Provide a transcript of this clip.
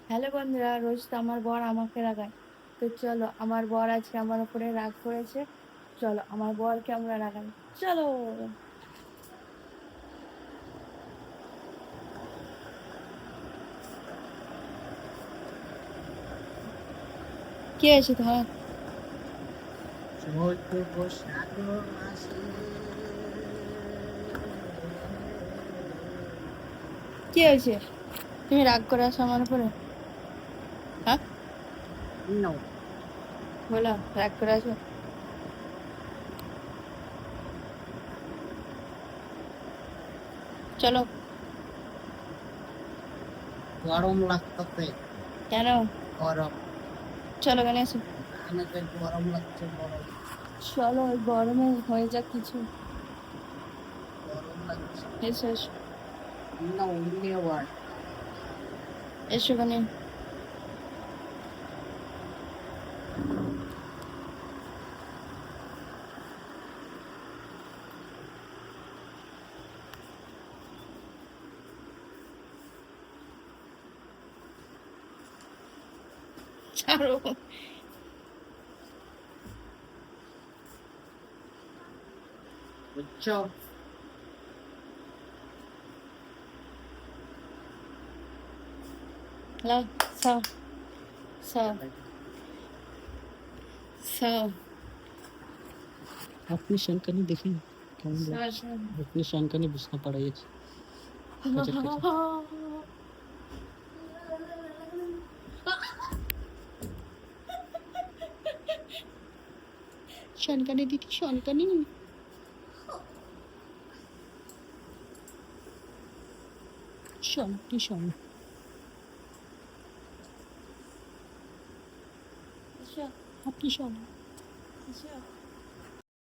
Hello বন্ধুরা, রোজ তো আমার বর আমাকে রাগায়। তো চলো, আমার বর আজকে আমার উপরে রাগ করেছে। চলো আমার বরকে আমরা রাগাই। চলো। কি হয়েছে তোমার? চৈত্র বৈশাখ মাসে কি হয়েছে? তুমি রাগ করে আছো আমার উপরে? হ্যাঁ, নো বলো, রাগ করে আছো? চলো। গরম লাগতেছে। কেন? গরম চলো, কেন এসো? আমাকে গরম লাগছে। গরম চলো, ওই গরমে হয়ে যাক কিছু। গরম লাগছে। এসো এসো। No never. এসো কেন? ছাড়ো। বুঝছো? লাও, সাও সাও সাও अपनी शंकनी देखी কেমন সাও লাগছে? সাও। अपनी शंकनी बिस्ना पड़ाइছে। গজব খেতে। শনকানি দিদি, শনকানি। শোন তুই শোন। এসো আপনি শোন। এসো।